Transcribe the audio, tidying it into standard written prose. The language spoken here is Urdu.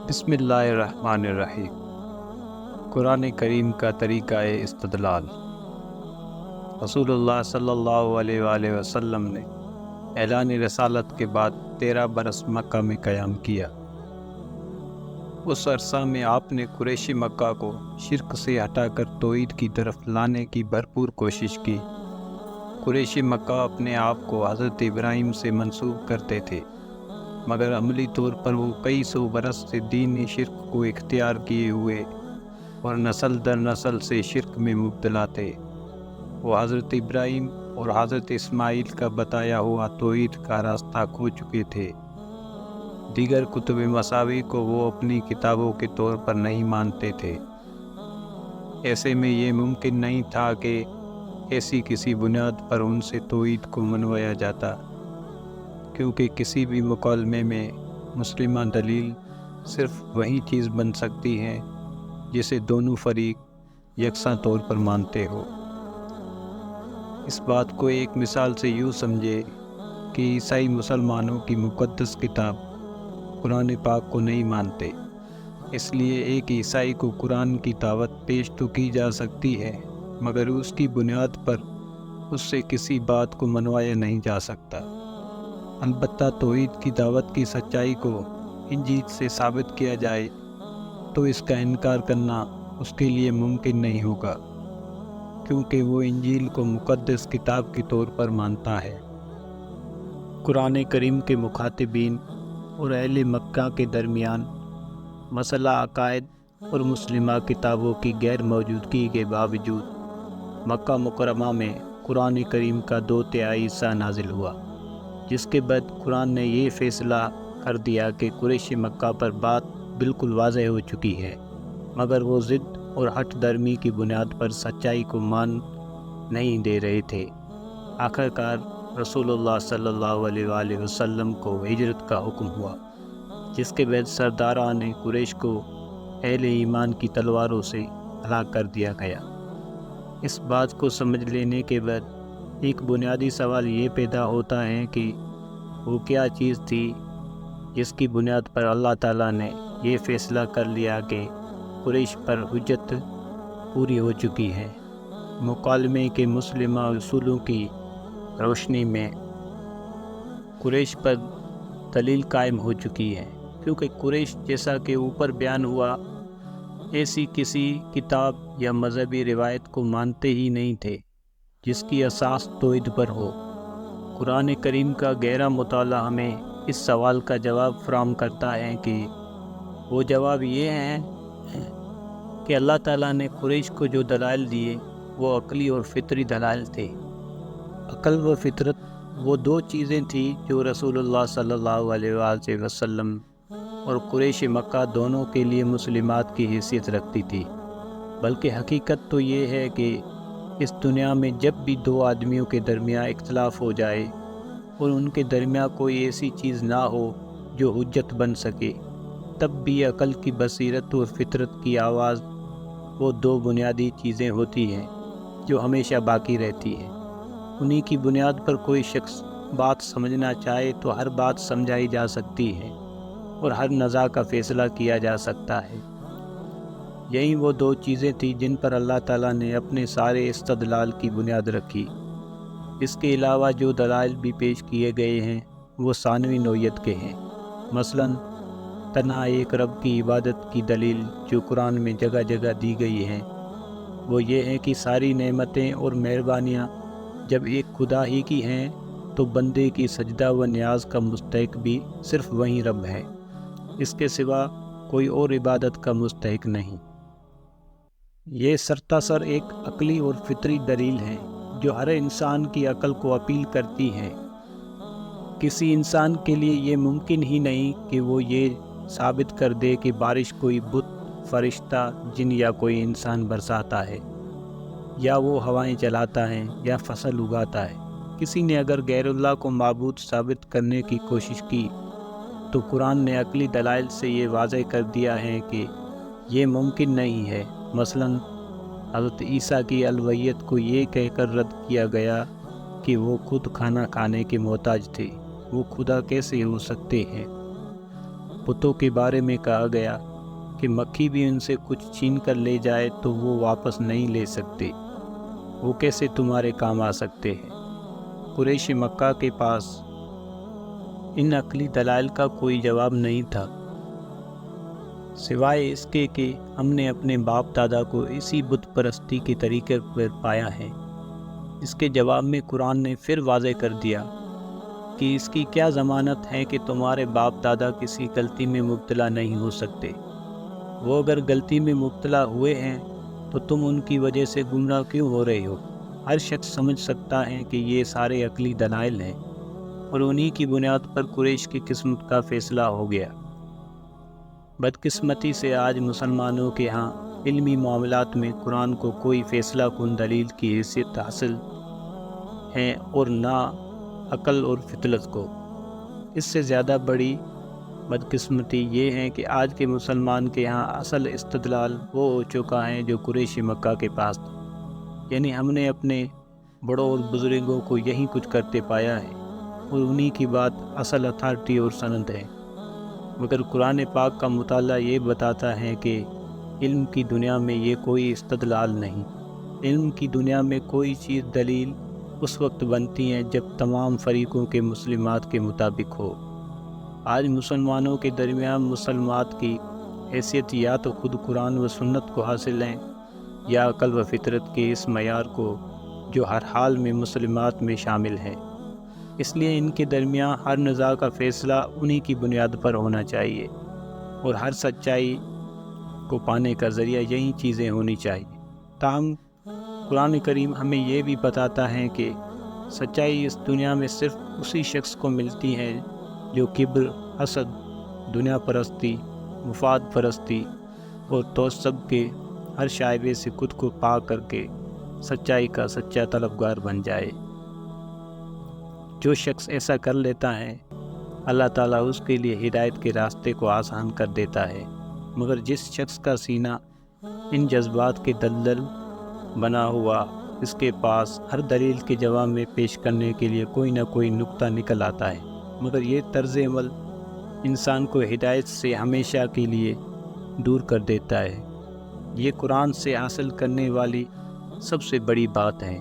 بسم اللہ الرحمن الرحیم۔ قرآن کریم کا طریقہ استدلال۔ رسول اللہ صلی اللہ علیہ وآلہ وسلم نے اعلان رسالت کے بعد 13 برس مکہ میں قیام کیا۔ اس عرصہ میں آپ نے قریش مکہ کو شرک سے ہٹا کر توحید کی طرف لانے کی بھرپور کوشش کی۔ قریش مکہ اپنے آپ کو حضرت ابراہیم سے منسوب کرتے تھے، مگر عملی طور پر وہ کئی سو برس سے دین شرک کو اختیار کیے ہوئے اور نسل در نسل سے شرک میں مبتلا تھے۔ وہ حضرت ابراہیم اور حضرت اسماعیل کا بتایا ہوا توحید کا راستہ کھو چکے تھے۔ دیگر کتب مساوی کو وہ اپنی کتابوں کے طور پر نہیں مانتے تھے۔ ایسے میں یہ ممکن نہیں تھا کہ ایسی کسی بنیاد پر ان سے توحید کو منوایا جاتا، کیونکہ کسی بھی مکالمے میں مسلمہ دلیل صرف وہی چیز بن سکتی ہے جسے دونوں فریق یکساں طور پر مانتے ہو۔ اس بات کو ایک مثال سے یوں سمجھے کہ عیسائی مسلمانوں کی مقدس کتاب قرآن پاک کو نہیں مانتے، اس لیے ایک عیسائی کو قرآن کی دعوت پیش تو کی جا سکتی ہے، مگر اس کی بنیاد پر اس سے کسی بات کو منوایا نہیں جا سکتا۔ البتہ توحید کی دعوت کی سچائی کو انجیل سے ثابت کیا جائے تو اس کا انکار کرنا اس کے لیے ممکن نہیں ہوگا، کیونکہ وہ انجیل کو مقدس کتاب کے طور پر مانتا ہے۔ قرآن کریم کے مخاطبین اور اہل مکہ کے درمیان مسئلہ عقائد اور مسلمہ کتابوں کی غیر موجودگی کے باوجود مکہ مکرمہ میں قرآن کریم کا 2/3 حصہ نازل ہوا، جس کے بعد قرآن نے یہ فیصلہ کر دیا کہ قریش مکہ پر بات بالکل واضح ہو چکی ہے، مگر وہ ضد اور ہٹ درمی کی بنیاد پر سچائی کو مان نہیں دے رہے تھے۔ آخرکار رسول اللہ صلی اللہ علیہ وآلہ وسلم کو ہجرت کا حکم ہوا، جس کے بعد سرداران قریش کو اہل ایمان کی تلواروں سے ہلاک کر دیا گیا۔ اس بات کو سمجھ لینے کے بعد ایک بنیادی سوال یہ پیدا ہوتا ہے کہ وہ کیا چیز تھی جس کی بنیاد پر اللہ تعالیٰ نے یہ فیصلہ کر لیا کہ قریش پر حجت پوری ہو چکی ہے۔ مکالمے کے مسلمہ اصولوں کی روشنی میں قریش پر دلیل قائم ہو چکی ہے، کیونکہ قریش جیسا کہ اوپر بیان ہوا ایسی کسی کتاب یا مذہبی روایت کو مانتے ہی نہیں تھے جس کی اساس توحید پر ہو۔ قرآن کریم کا گہرا مطالعہ ہمیں اس سوال کا جواب فراہم کرتا ہے کہ وہ جواب یہ ہے کہ اللہ تعالیٰ نے قریش کو جو دلائل دیے وہ عقلی اور فطری دلائل تھے۔ عقل و فطرت وہ دو چیزیں تھیں جو رسول اللہ صلی اللہ علیہ وآلہ وسلم اور قریش مکہ دونوں کے لیے مسلمات کی حیثیت رکھتی تھی، بلکہ حقیقت تو یہ ہے کہ اس دنیا میں جب بھی دو آدمیوں کے درمیان اختلاف ہو جائے اور ان کے درمیان کوئی ایسی چیز نہ ہو جو حجت بن سکے، تب بھی عقل کی بصیرت اور فطرت کی آواز وہ دو بنیادی چیزیں ہوتی ہیں جو ہمیشہ باقی رہتی ہیں۔ انہی کی بنیاد پر کوئی شخص بات سمجھنا چاہے تو ہر بات سمجھائی جا سکتی ہے اور ہر نزاع کا فیصلہ کیا جا سکتا ہے۔ یہی وہ دو چیزیں تھیں جن پر اللہ تعالیٰ نے اپنے سارے استدلال کی بنیاد رکھی۔ اس کے علاوہ جو دلائل بھی پیش کیے گئے ہیں وہ ثانوی نوعیت کے ہیں۔ مثلاً تنہا ایک رب کی عبادت کی دلیل جو قرآن میں جگہ جگہ دی گئی ہے وہ یہ ہے کہ ساری نعمتیں اور مہربانیاں جب ایک خدا ہی کی ہیں تو بندے کی سجدہ و نیاز کا مستحق بھی صرف وہی رب ہے، اس کے سوا کوئی اور عبادت کا مستحق نہیں۔ یہ سرتاسر ایک عقلی اور فطری دلیل ہے جو ہر انسان کی عقل کو اپیل کرتی ہے۔ کسی انسان کے لیے یہ ممکن ہی نہیں کہ وہ یہ ثابت کر دے کہ بارش کوئی بت، فرشتہ، جن یا کوئی انسان برساتا ہے، یا وہ ہوائیں چلاتا ہے یا فصل اگاتا ہے۔ کسی نے اگر غیر اللہ کو معبود ثابت کرنے کی کوشش کی تو قرآن نے عقلی دلائل سے یہ واضح کر دیا ہے کہ یہ ممکن نہیں ہے۔ مثلاً حضرت عیسیٰ کی الوہیت کو یہ کہہ کر رد کیا گیا کہ وہ خود کھانا کھانے کے محتاج تھے، وہ خدا کیسے ہو سکتے ہیں؟ بتوں کے بارے میں کہا گیا کہ مکھی بھی ان سے کچھ چھین کر لے جائے تو وہ واپس نہیں لے سکتے، وہ کیسے تمہارے کام آ سکتے ہیں؟ قریش مکہ کے پاس ان عقلی دلائل کا کوئی جواب نہیں تھا، سوائے اس کے کہ ہم نے اپنے باپ دادا کو اسی بت پرستی کے طریقے پر پایا ہے۔ اس کے جواب میں قرآن نے پھر واضح کر دیا کہ اس کی کیا ضمانت ہے کہ تمہارے باپ دادا کسی غلطی میں مبتلا نہیں ہو سکتے۔ وہ اگر غلطی میں مبتلا ہوئے ہیں تو تم ان کی وجہ سے گمراہ کیوں ہو رہے ہو؟ ہر شخص سمجھ سکتا ہے کہ یہ سارے عقلی دلائل ہیں، اور انہی کی بنیاد پر قریش کی قسمت کا فیصلہ ہو گیا۔ بدقسمتی سے آج مسلمانوں کے ہاں علمی معاملات میں قرآن کو کوئی فیصلہ کن دلیل کی حیثیت حاصل ہے، اور نہ عقل اور فطرت کو۔ اس سے زیادہ بڑی بدقسمتی یہ ہے کہ آج کے مسلمان کے ہاں اصل استدلال وہ ہو چکا ہے جو قریش مکہ کے پاس تھا، یعنی ہم نے اپنے بڑوں اور بزرگوں کو یہی کچھ کرتے پایا ہے، اور انہی کی بات اصل اتھارٹی اور سند ہے۔ مگر قرآن پاک کا مطالعہ یہ بتاتا ہے کہ علم کی دنیا میں یہ کوئی استدلال نہیں۔ علم کی دنیا میں کوئی چیز دلیل اس وقت بنتی ہے جب تمام فریقوں کے مسلمات کے مطابق ہو۔ آج مسلمانوں کے درمیان مسلمات کی حیثیت یا تو خود قرآن و سنت کو حاصل ہے، یا عقل و فطرت کے اس معیار کو جو ہر حال میں مسلمات میں شامل ہے۔ اس لیے ان کے درمیان ہر نزاع کا فیصلہ انہی کی بنیاد پر ہونا چاہیے، اور ہر سچائی کو پانے کا ذریعہ یہی چیزیں ہونی چاہیے۔ تاہم قرآن کریم ہمیں یہ بھی بتاتا ہے کہ سچائی اس دنیا میں صرف اسی شخص کو ملتی ہے جو کبر، حسد، دنیا پرستی، مفاد پرستی اور تعصب کے ہر شائبے سے خود کو پاک کر کے سچائی کا سچا طلبگار بن جائے۔ جو شخص ایسا کر لیتا ہے، اللہ تعالیٰ اس کے لیے ہدایت کے راستے کو آسان کر دیتا ہے، مگر جس شخص کا سینہ ان جذبات کے دلدل بنا ہوا، اس کے پاس ہر دلیل کے جواب میں پیش کرنے کے لیے کوئی نہ کوئی نکتہ نکل آتا ہے، مگر یہ طرز عمل انسان کو ہدایت سے ہمیشہ کے لیے دور کر دیتا ہے۔ یہ قرآن سے حاصل کرنے والی سب سے بڑی بات ہے۔